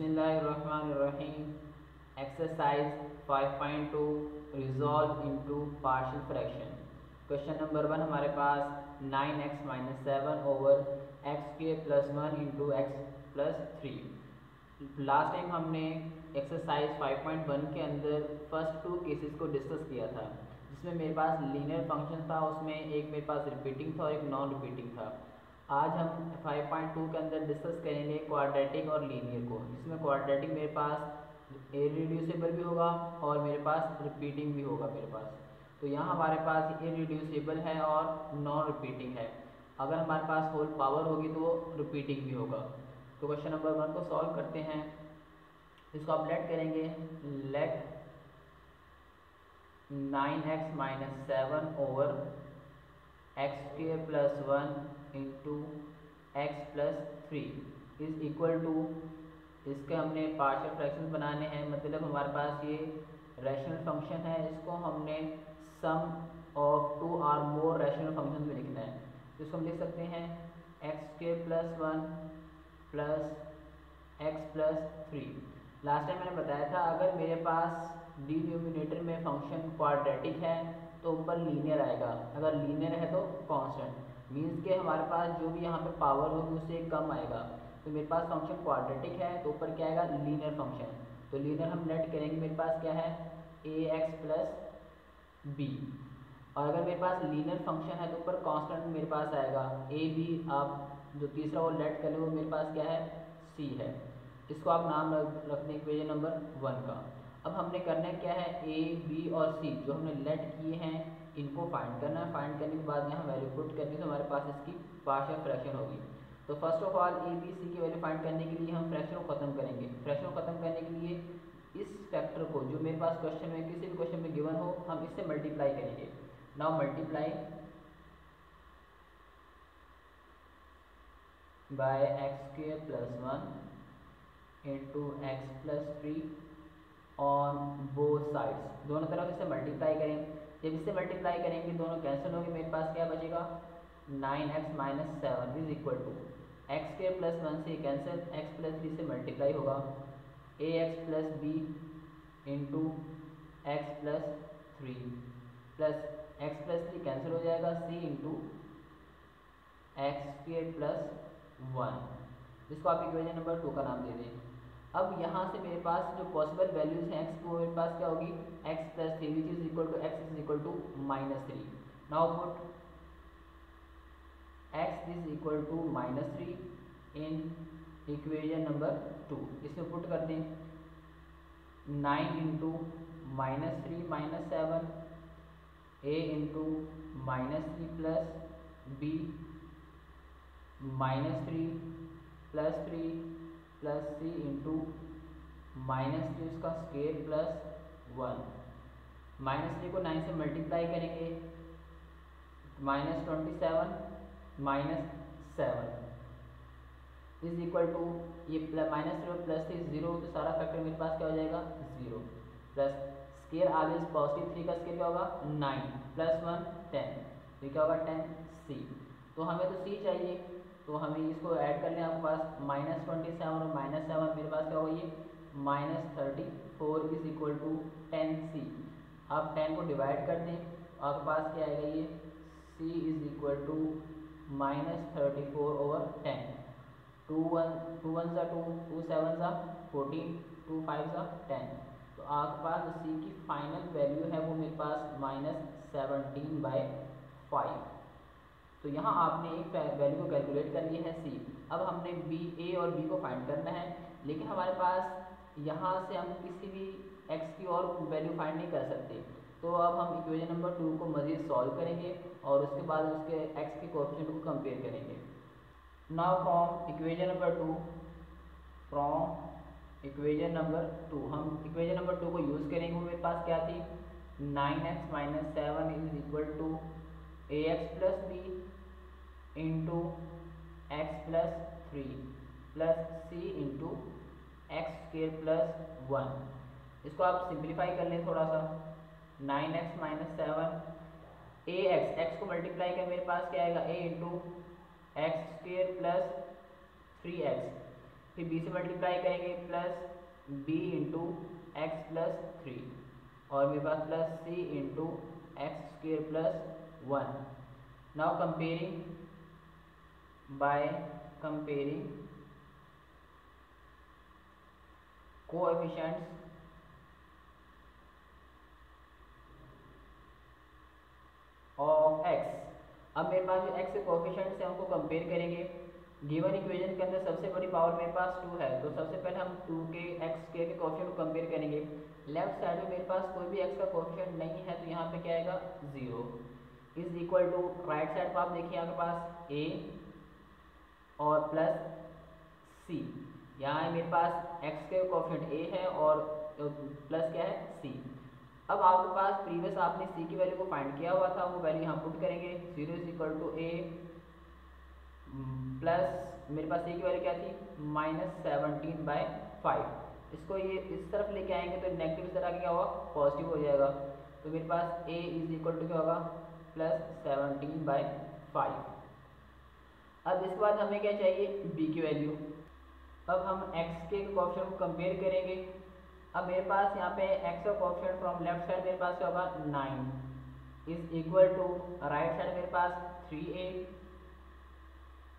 बिस्मिल्लाहिर्रहमानिर्रहीम। Exercise 5.2 resolve into partial fraction. Question number 1 हमारे पास 9x minus 7 over x square plus 1 into x plus 3। Last time हमने exercise 5.1 के अंदर first 2 cases को discuss किया था, जिसमें मेरे पास लीनियर फंक्शन था, उसमें एक मेरे पास रिपीटिंग था और एक नॉन रिपीटिंग था। आज हम 5.2 के अंदर डिस्कस करेंगे क्वाड्रेटिक और लीनियर को, जिसमें क्वाड्रेटिक मेरे पास इररिड्यूसिबल भी होगा और मेरे पास रिपीटिंग भी होगा मेरे पास। तो यहाँ हमारे पास इररिड्यूसिबल है और नॉन रिपीटिंग है। अगर हमारे पास होल पावर होगी तो वो रिपीटिंग भी होगा। तो क्वेश्चन नंबर 1 को सॉल्व करते हैं। इसको आप लेट करेंगे, let 9x minus 7 over x square plus 1 into x plus 3 is equal to, इसके हमने पार्शियल फ्रैक्शन बनाने हैं, मतलब हमारे पास ये रैशनल फंक्शन है, इसको हमने सम ऑफ 2 और मोर रैशनल फंक्शन में लिखना है। तो इसको हम लिख सकते हैं x square plus 1 plus x plus 3। Last time मैंने बताया था, अगर मेरे पास डिनोमिनेटर में फंक्शन क्वाड्रेटिक है तो ऊपर लीनियर आएगा, अगर लीनियर है तो कांस्टेंट। मीन्स के हमारे पास जो भी यहाँ पे पावर होगी उससे कम आएगा। तो मेरे पास फंक्शन क्वाड्रेटिक है तो ऊपर क्या आएगा, लीनियर फंक्शन। तो लीनियर हम लेट करेंगे, मेरे पास क्या है ए एक्स प्लस बी। और अगर मेरे पास लीनियर फंक्शन है तो ऊपर कांस्टेंट मेरे पास आएगा ए बी। आप जो तीसरा वो लेट कर लो, वो मेरे पास क्या है सी है। इसको आप नाम रख दें इक्वेशन नंबर 1 का। अब हमने करना है क्या है, ए बी और सी जो हमने लेट किए हैं इनको फाइंड करना है। फाइंड करने के बाद यहाँ वैल्यू पुट करनी है तो हमारे पास इसकी पार्शियल फ्रैक्शन होगी। तो first of all a b c की वैल्यू फाइंड करने के लिए हम फ्रैक्शन को खत्म करेंगे। फ्रैक्शन को खत्म करने के लिए इस फैक्टर को जो मेरे पास क्वेश्चन में किसी भी क्वेश्चन में गिवन हो, हम इससे मल्टीप्लाई करेंगे। Now multiply by x square plus 1 into x plus 3 on both sides. दोनों तरफ इसे मल्टीप्लाई करें। जब इससे मल्टीप्लाई करेंगे दोनों कैंसिल होंगे, मेरे पास क्या बचेगा 9x minus 7 is equal to x square plus 1 से कैंसिल, एक्स प्लस 3 से मल्टीप्लाई होगा ए x plus B into x plus 3 plus x plus 3 cancel हो जाएगा C into x square plus 1। इसको आप इक्वेशन नंबर 2 का नाम दे दें। अब यहाँ से मेरे पास जो पॉसिबल वैल्यूज हैं एक्स की, वो मेरे पास क्या होगी x plus 3 which is equal to x is equal to minus 3। Now put x is equal to minus 3 in equation number 2। इसमें पुट कर दें 9 into minus 3 minus 7 A into minus 3 plus B minus 3 plus 3 plus C into minus 3 उसका square plus 1। Minus 3 को 9 से multiply करेंगे, minus 27 minus 7 is equal to, ये minus 3 plus 3 0, तो सारा फैक्टर मेरे पास क्या हो जाएगा 0 प्लस स्क्वायर ऑलवेज पॉजिटिव, 3 का स्क्वायर क्या होगा 9 प्लस 1 10, तो क्या होगा 10 सी। तो हमें तो सी चाहिए, तो हमें इसको ऐड कर लें। आपके पास माइनस 27 और माइनस 7 मेरे पास क्या होगा ये माइनस 34 इज इक्वल टू 10 सी। आप 10 को डिवाइड कर दें, आपके पास क्या आएगा ये C is equal to minus 34 over 10। 2 1 सा 2, 2 7 सा 14, 2 5 सा 10। तो आपके पास जो सी की फाइनल वैल्यू है वो मेरे पास माइनस 17/5। तो यहाँ आपने एक वैल्यू को कैलकुलेट कर लिया है सी। अब हमने बी ए और बी को फाइंड करना है, लेकिन हमारे पास यहाँ से हम किसी भी एक्स की और वैल्यू फाइंड नहीं कर सकते। तो अब हम इक्वेशन नंबर 2 को मज़ीद सॉल्व करेंगे और उसके बाद उसके एक्स के कोएफिशिएंट को कंपेयर करेंगे। Now from equation number 2, from equation number 2 हम इक्वेशन नंबर 2 को यूज़ करेंगे। वो मेरे पास क्या थी 9x minus 7 is equal to A x plus B into x plus 3 plus C into x square plus 1। इसको आप सिंप्लीफाई कर लें थोड़ा सा। 9x माइनस 7 ए एक्स को मल्टीप्लाई कर मेरे पास क्या आएगा A into x square plus 3x। फिर b से मल्टीप्लाई करेंगे plus b into x plus three, और मेरे पास plus c into x square plus one. Now comparing by comparing coefficients of x. अब मेरे पास जो एक्स के कोएफिशिएंट्स हैं उनको कंपेयर करेंगे। गिवन इक्वेशन के अंदर सबसे बड़ी पावर मेरे पास 2 है, तो सबसे पहले हम 2 के एक्स के कोएफिशिएंट को कंपेयर करेंगे। लेफ्ट साइड में मेरे पास कोई भी एक्स का कोएफिशिएंट नहीं है, तो यहाँ पे क्या आएगा 0 is equal to right side पर आप देखिए आपके पास a और प्लस c। यहाँ मेरे पास एक्स के कोएफिशिएंट a है और प्लस क्या है c। अब आपके पास प्रीवियस आपने c की वैल्यू को फाइंड किया हुआ था, वो वैल्यू यहाँ पुट करेंगे। 0 is equal to a plus मेरे पास c की वैल्यू क्या थी -17/5। इसको ये इस तरफ लेके आएंगे तो नेगेटिव इस तरह क्या होगा पॉजिटिव हो जाएगा। तो मेरे पास a इज इक्वल टू क्या होगा +17/5। अब इसके बाद हमें क्या चाहिए b की वैल्यू। अब हम x के कोएफिशिएंट को कंपेयर करेंगे। अब मेरे पास यहाँ पे x का कोएफिशिएंट फ्रॉम लेफ्ट साइड मेरे पास क्या होगा 9 is equal to right side मेरे पास 3a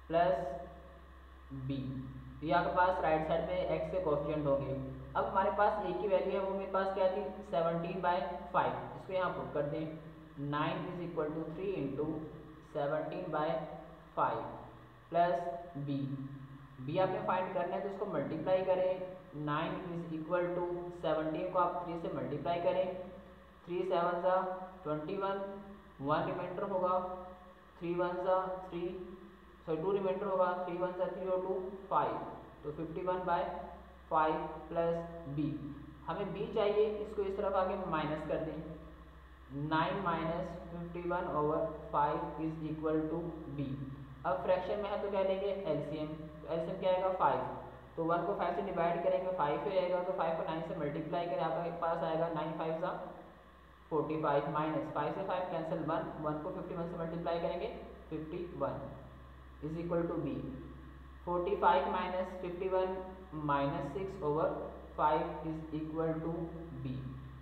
प्लस b। तो यहाँ के पास राइट साइड पे x के कोएफिशिएंट होंगे। अब हमारे पास a की वैल्यू है वो मेरे पास क्या थी 17/5। इसको यहाँ पुट कर दें। 9 is equal to 3 into 17/5 plus b आपने फाइंड करना है तो इसको मल्टीप्लाई करें। 9 इज इक्वल टू 17 को आप 3 से मल्टीप्लाई करें। 3 7 ज़ा 21, 1 रिमाइंडर होगा, 3 1 ज़ा 3, सॉरी 2 रिमाइंडर होगा, 3 1 ज़ा 3 और 2 5, तो 51/5 प्लस b। हमें b चाहिए, इसको इस तरफ आगे माइनस कर दें। 9 minus 51/5 is equal to b। अब फ्रैक्शन में है तो क्या लेंगे एलसीएम। तो एलसीएम क्या आएगा 5, तो 1 को 5 से डिवाइड करेंगे 5 ही रहेगा, तो 5 को 9 से मल्टीप्लाई करें आपके पास आएगा 9 5 ज़ा 45 माइनस 5 से 5 कैंसिल 1 को 51 से मल्टीप्लाई करेंगे 51 is equal to b। 45 minus 51 -6/5 is equal to b।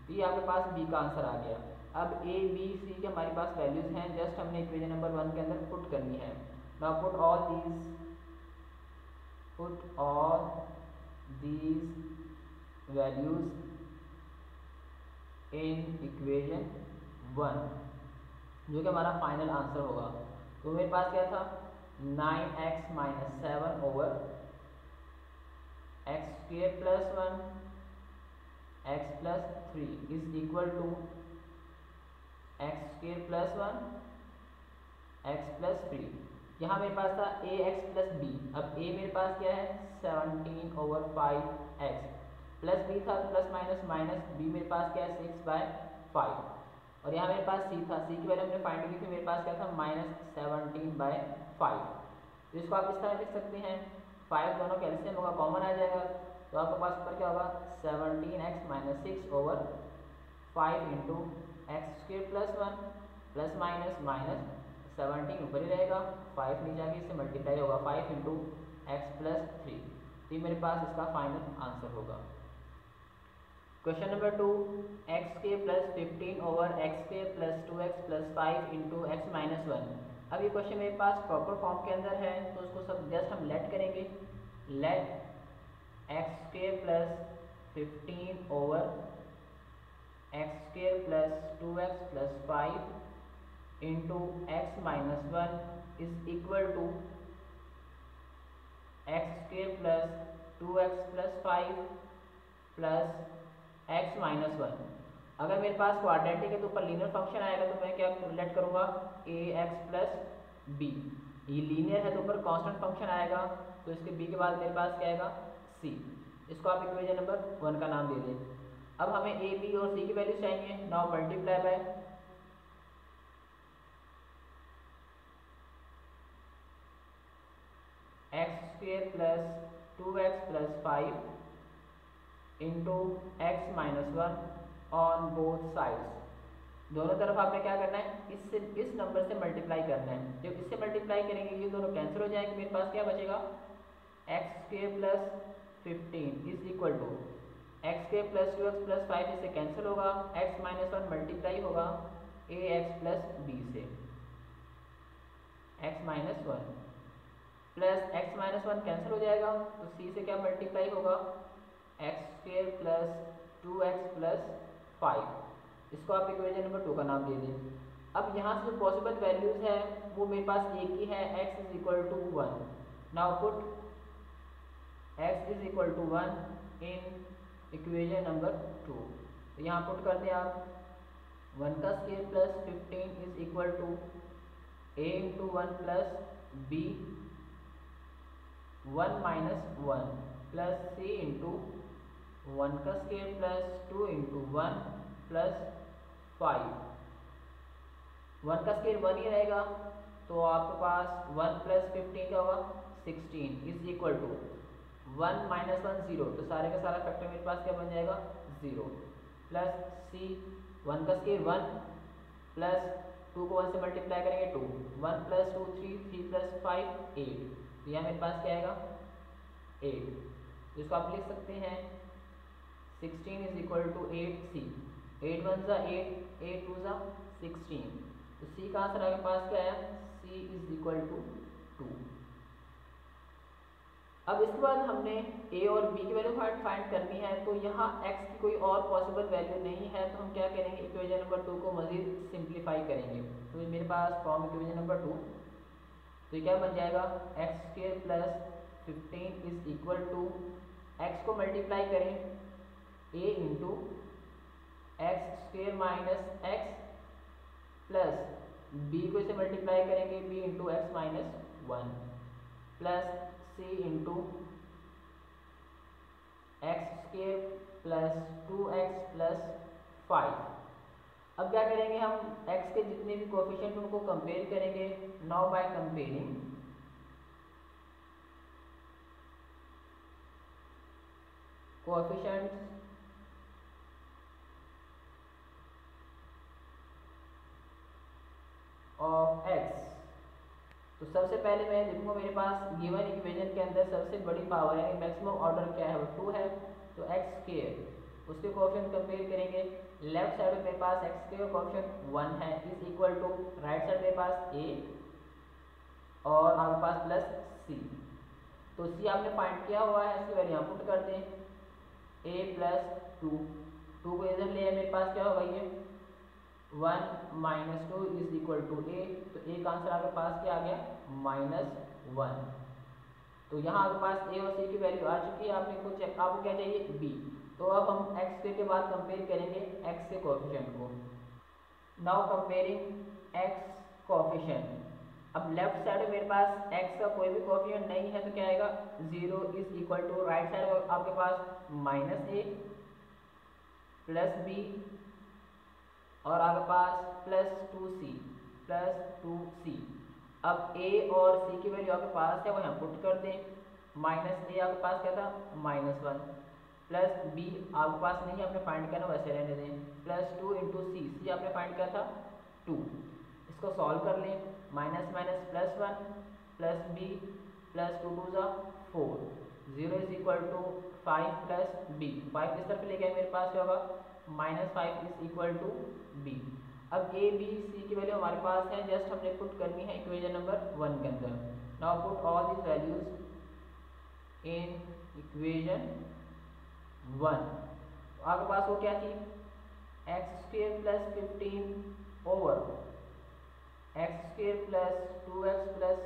तो ये आपके पास b का आंसर आ गया। अब a b c के हमारे पास वैल्यूज हैं, जस्ट हमने इक्वेशन नंबर 1 के अंदर पुट करनी है। Now put all these values in equation 1, जो कि हमारा फाइनल आंसर होगा। तो मेरे पास क्या था 9x - 7 ओवर x² + 1 x + 3 is equal to x² + 1 x + 3। यहाँ मेरे पास था ax + b। अब a मेरे पास क्या है 17/5x प्लस b था तो प्लस माइनस माइनस b मेरे पास क्या है 6/5, और यहाँ मेरे पास c था, c की वैल्यू हमने फाइंड की थी, मेरे पास क्या था -17/5। तो इसको आप इस तरह लिख सकते हैं, 5 दोनों कैल्शियम होगा कॉमन आ जाएगा, तो आपके पास ऊपर क्या होगा 17x - 6/5 into x² + 1 plus minus minus 17 ऊपर ही रहेगा, 5 नीचे आके इससे मल्टीप्लाई होगा 5 इंटू एक्स प्लस 3। तो ये मेरे पास इसका फाइनल आंसर होगा। Question number 2, x² + 15 over x² + 2x + 5 into x - 1। अब ये क्वेश्चन मेरे पास प्रॉपर फॉर्म के अंदर है, तो उसको सब जस्ट हम लेट करेंगे। Let x² + 15 over x² + 2x + 5 into x - 1 is equal to x² + 2x + 5 plus x - 1। अगर मेरे पास क्वाड्रेटिक है तो ऊपर लीनियर फंक्शन आएगा, तो मैं क्या लेट करूँगा ax + b। ये लीनियर है तो ऊपर कांस्टेंट फंक्शन आएगा, तो इसके b के बाद मेरे पास क्या आएगा c। इसको आप इक्वेशन नंबर 1 का नाम दे दें। अब हमें a b और c की वैल्यू चाहिए। Now multiply bye x² + 2x + 5 into x - 1 on both sides. दोनों तरफ आपने क्या करना है, इससे इस नंबर से मल्टीप्लाई करना है। जब इससे मल्टीप्लाई करेंगे ये दोनों कैंसिल हो जाएंगे, मेरे पास क्या बचेगा x square plus 15 is equal to x square plus 2x plus 5 इससे कैंसिल होगा, x माइनस 1 मल्टीप्लाई होगा ए एक्स प्लस बी से, x minus 1 plus x minus 1 cancel हो जाएगा तो c से क्या मल्टीप्लाई होगा, x square plus 2x plus 5। इसको आप इक्वेशन नंबर 2 का नाम दे दें। अब यहाँ से जो पॉसिबल वैल्यूज है वो मेरे पास एक ही है, x is equal to 1। Now put x is equal to 1 in equation number 2। तो यहाँ पुट कर दें आप 1 का square plus 15 is equal to a into 1 plus b 1 minus 1 plus c into 1 का स्क्वायर प्लस 2 इंटू 1 प्लस 5। 1 का square 1 ही रहेगा तो आपके पास 1 प्लस 15 क्या होगा 16 इज इक्वल टू 1 माइनस 1 0, तो सारे का सारा फैक्टर मेरे पास क्या बन जाएगा 0 प्लस c 1 का स्क्वायर 1 प्लस 2 को 1 से मल्टीप्लाई करेंगे 2, 1 प्लस 2 3, 3 प्लस 5 8, तो यहाँ मेरे पास क्या आएगा 8। तो इसको आप लिख सकते हैं 16 इज इक्वल टू 8c, 8 1 ज़ा 8, 8 2 ज़ा 16, तो c का आंसर आपके पास क्या आया c इज इक्वल टू 2। अब इसके बाद हमने a और b की वैल्यू फाइंड करनी है, तो यहाँ x की कोई और पॉसिबल वैल्यू नहीं है, तो हम क्या करेंगे इक्वेशन नंबर 2 को मजीद सिंप्लीफाई करेंगे। तो मेरे पास फ्रॉम इक्वेशन नंबर 2 तो ये क्या बन जाएगा x square plus 15 is equal to x को मल्टीप्लाई करें a into x square minus x plus b को इसे मल्टीप्लाई करेंगे b into x minus 1 plus c into x square plus 2x plus 5। अब क्या करेंगे हम x के जितने भी कोफिशिएंट उनको कंपेयर करेंगे। Now by comparing coefficients of x, तो सबसे पहले मैं लिखूंगा मेरे पास गिवन इक्वेशन के अंदर सबसे बड़ी पावर है मैक्सिमम ऑर्डर क्या है वो 2 है, तो एक्स स्क्वेयर उसके कोफिशिएंट कंपेयर करेंगे। लेफ्ट साइड में मेरे पास एक्स स्क्वेयर कोफिशिएंट 1 है is equal to right side मेरे पास a और आपके पास प्लस c, तो c आपने फाइंड किया हुआ है, इसकी वैल्यू यहाँ पुट कर दें a प्लस 2 को इधर ले मेरे पास क्या होगा ये 1 minus 2 is equal to a, तो a का आंसर आपके पास क्या आ गया -1। तो यहाँ आपके पास a और c की वैल्यू आ चुकी है, आपने कुछ आपको क्या चाहिए b, तो अब हम x के बाद कंपेयर करेंगे x के कोफिशिएंट को। नाउ कंपेयरिंग x कोफिशिएंट, अब लेफ्ट साइड में मेरे पास x का कोई भी कोफिशिएंट नहीं है तो क्या आएगा 0 is equal to right side आपके पास -a प्लस b और आपके पास प्लस 2c। अब a और c की वैल्यू आपके पास है वो यहाँ पुट कर दें, माइनस a आपके पास क्या था -1 प्लस b आपके पास नहीं आपने फाइंड किया ना वैसे रहने दें, प्लस 2 इंटू c आपने फाइंड किया था 2। इसको सॉल्व कर लें, minus minus plus 1 plus b plus 2 2 ज़ा 4, 0 is equal to 5 plus b, 5 इस तरफ ले गए मेरे पास क्या होगा -5 इज इक्वल टू b। अब a b c की वैल्यू हमारे पास है, जस्ट हमने पुट करनी है इक्वेशन नंबर 1 के अंदर। Now put all these values in equation 1। तो आपके पास वो क्या थी x square plus 15 over x square plus 2x plus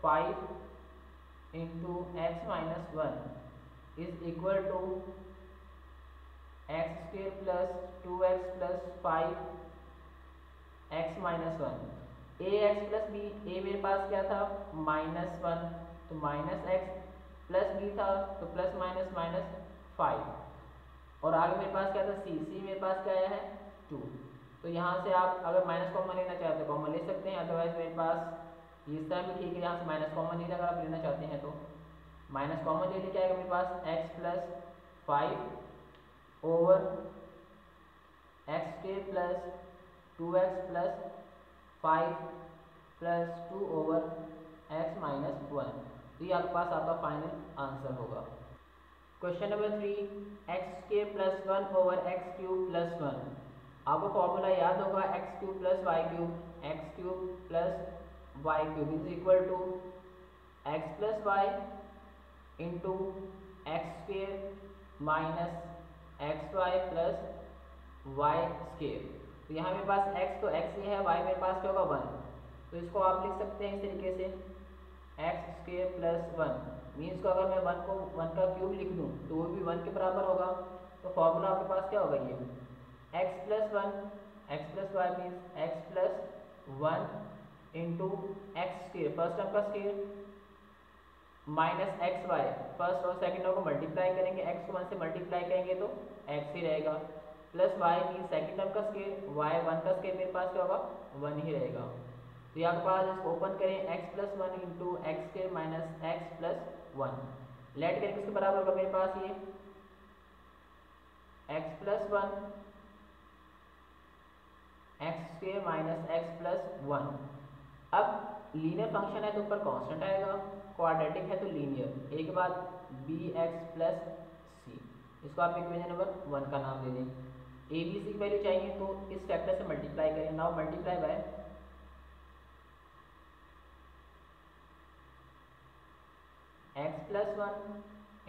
5 into x minus 1 is equal to x square plus 2x plus 5 x minus 1, A x plus B, ए मेरे पास क्या था -1 तो माइनस एक्स प्लस बी था तो प्लस माइनस माइनस 5 और आगे मेरे पास क्या था सी मेरे पास क्या आया है 2। तो यहाँ से आप अगर माइनस कॉमन लेना चाहते हो कॉमन ले सकते हैं, अदरवाइज मेरे पास इस तरह भी ठीक है, यहाँ से माइनस कॉमन नहीं अगर आप लेना चाहते हैं तो माइनस कॉमन ले क्या आएगा मेरे पास x plus 5 over x square plus 2x plus 5 plus 2 over x minus 1। तो ये आपके पास आपका फाइनल आंसर होगा। Question number 3, x square plus 1 over x cube plus 1। आपको फॉर्मूला याद होगा, x cube plus y cube, x cube plus y cube is equal to x plus y into x square minus x y plus y square. तो यहाँ मेरे पास x तो x ही है, y मेरे पास क्या होगा 1। तो इसको आप लिख सकते हैं इस तरीके से, एक्स स्क्वायर प्लस 1 मीन्स को अगर मैं 1 को 1 का क्यूब लिख दूँ तो वो भी 1 के बराबर होगा। तो फॉर्मूला आपके पास क्या होगा, ये x plus 1 x plus y means x plus 1 into x square first term का square minus x y first और सेकेंड टर्म को मल्टीप्लाई करेंगे, एक्स को 1 से मल्टीप्लाई करेंगे तो एक्स ही रहेगा, plus y mean second term का स्क्वायर, वाई 1 का स्क्वायर मेरे पास क्या होगा 1 ही रहेगा। तो यहाँ के पास इसको ओपन करें, x plus 1 into x square minus x plus 1 let करेंगे, इसके बराबर होगा मेरे पास ये x plus 1 x square minus x plus 1। अब लीनियर फंक्शन है तो ऊपर कांस्टेंट आएगा, क्वाड्रेटिक है तो लीनियर। एक बात बी एक्स प्लस सी, इसको आप इक्वेशन नंबर 1 का नाम दे दें। ए बी सी की वैल्यू चाहिए तो इस फैक्टर से मल्टीप्लाई करें, now multiply by x plus 1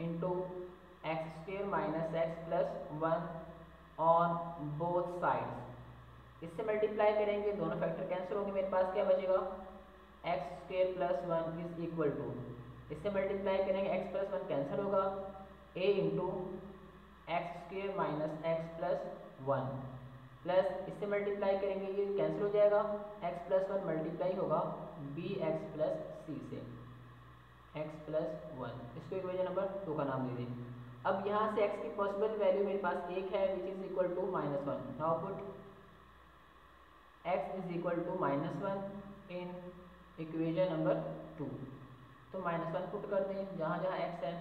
into x square minus x plus 1 on both sides. इससे मल्टीप्लाई करेंगे, दोनों फैक्टर कैंसिल होंगे, मेरे पास क्या बचेगा x square plus 1 is equal to, इससे मल्टीप्लाई करेंगे एक्स प्लस 1 कैंसिल होगा, A into x square minus x plus 1 plus इससे मल्टीप्लाई करेंगे ये कैंसिल हो जाएगा, एक्स प्लस 1 मल्टीप्लाई होगा बी एक्स प्लस सी से एक्स प्लस 1। इसको इक्वेशन नंबर 2 का नाम दे दें। अब यहाँ से x की पॉसिबल वैल्यू मेरे पास 1 है which is equal to -1। Now put x is equal to -1 in equation number 2। तो -1 पुट कर दें जहाँ जहाँ x है,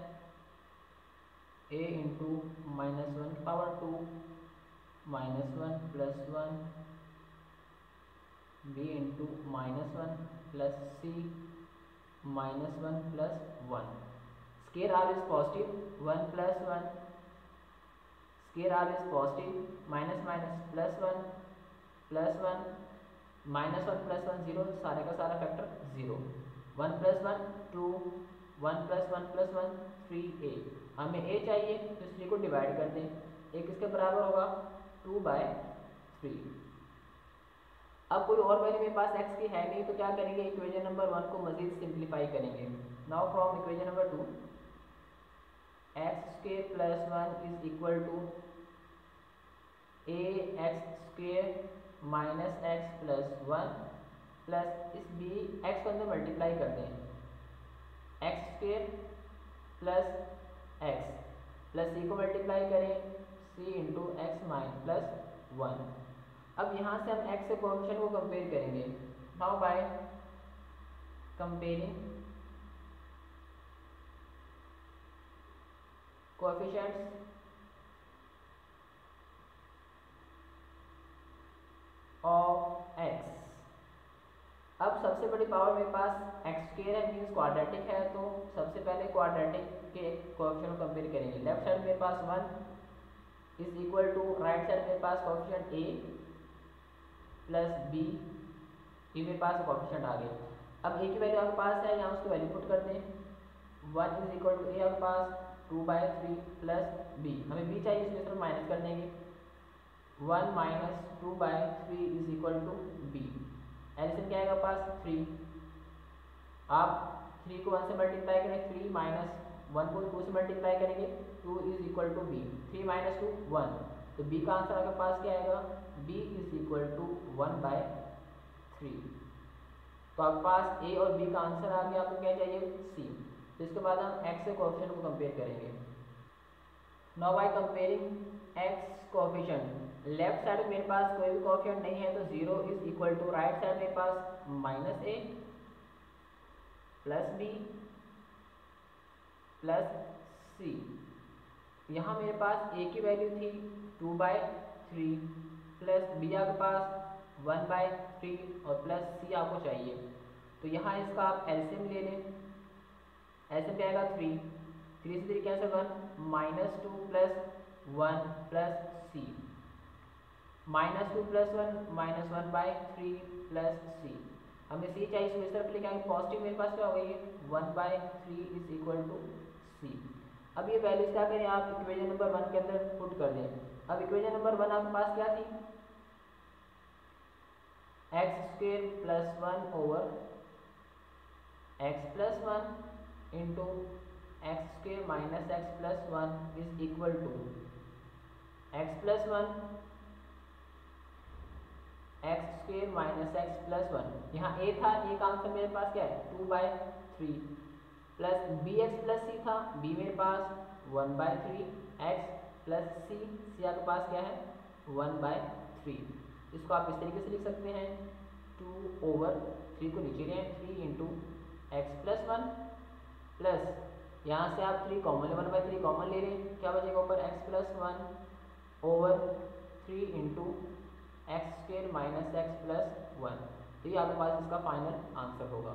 a into -1 power 2 -1 plus 1 b into -1 plus c -1 plus 1। Square r is positive 1 plus 1, square r is positive minus minus plus 1 plus 1 -1 plus 1 0, सारे का सारा factor 0। 1 plus 1 2, 1 plus 1 plus 1 3a। हमें a चाहिए तो इस 3 को डिवाइड कर दें, एक इसके बराबर होगा 2/3। अब कोई और वैल्यू मेरे पास x की है नहीं तो क्या करेंगे, इक्वेशन नंबर 1 को मजीद सिंप्लीफाई करेंगे। Now from equation number 2 x square plus 1 is equal to A x square minus x plus 1 plus इस बी एक्स को अंदर मल्टीप्लाई कर दें, x square plus x plus C को मल्टीप्लाई करें C into x minus plus 1। अब यहाँ से हम x के कोएफिशिएंट को कंपेयर करेंगे। Now by comparing coefficients of x। अब सबसे बड़ी पावर मेरे पास एक्स स्क्वायर है मीन्स क्वाड्रेटिक है, तो सबसे पहले क्वाड्रेटिक के कोएफिशिएंट को कंपेयर करेंगे। लेफ्ट साइड मेरे पास 1 is equal to right side मेरे पास कोएफिशिएंट a प्लस बी, ये मेरे पास कोएफिशिएंट आ गए। अब a की वैल्यू आपके पास है, यहाँ उसकी वैल्यू पुट कर दें, 1 इज इक्वल टू ए आपके पास 2/3 प्लस b, हमें b चाहिए इसमें सिर्फ माइनस कर देंगे, 1 minus 2/3 is equal to b। Addition क्या आएगा पास 3, आप 3 को 1 से मल्टीप्लाई करें, 3 माइनस 1 को 2 से मल्टीप्लाई करेंगे 2 is equal to b, 3 minus 2 1, तो b का आंसर आपके पास क्या आएगा, b इज इक्वल टू 1/3। तो आपके पास a और b का आंसर आ गया, आपको क्या चाहिए c। तो इसके बाद हम x के कोएफिशिएंट को कंपेयर करेंगे। Now by comparing x coefficient, left side मेरे पास कोई भी कोएफिशिएंट नहीं है तो 0 is equal to right side मेरे पास -a plus b plus c। यहाँ मेरे पास a की वैल्यू थी 2/3 प्लस b आपके पास 1/3 और प्लस c आपको चाहिए, तो यहाँ इसका आप एलसीएम ले लें, ऐसे क्या आएगा 3, 3 से 3 cancel 1, -2 plus 1 plus c, -2 plus 1 -1/3 plus c। हमें c चाहिए, इसको इस तरफ लेके आएंगे, पॉजिटिव मेरे पास क्या हो गई है 1/3 इज इक्वल टू c। अब ये वैल्यूज क्या करें आप इक्वेशन नंबर 1 के अंदर पुट कर दें। अब इक्वेशन नंबर 1 आपके पास क्या थी, x² plus 1 over x plus 1 into x² minus x plus 1 is equal to x plus 1 x² minus x plus 1। यहाँ a था, a का आंसर मेरे पास क्या है 2/3 प्लस bx प्लस c था, b मेरे पास 1/3 x प्लस c, c आपके पास क्या है 1/3। इसको आप इस तरीके से लिख सकते हैं 2/3 को नीचे लें 3 इंटू एक्स प्लस 1 प्लस यहाँ से आप 3 कॉमन ले, 1/3 कॉमन ले लें, क्या बचेगा ऊपर x plus 1/3 into x² minus x plus 1। तो ये आपके पास इसका फाइनल आंसर होगा।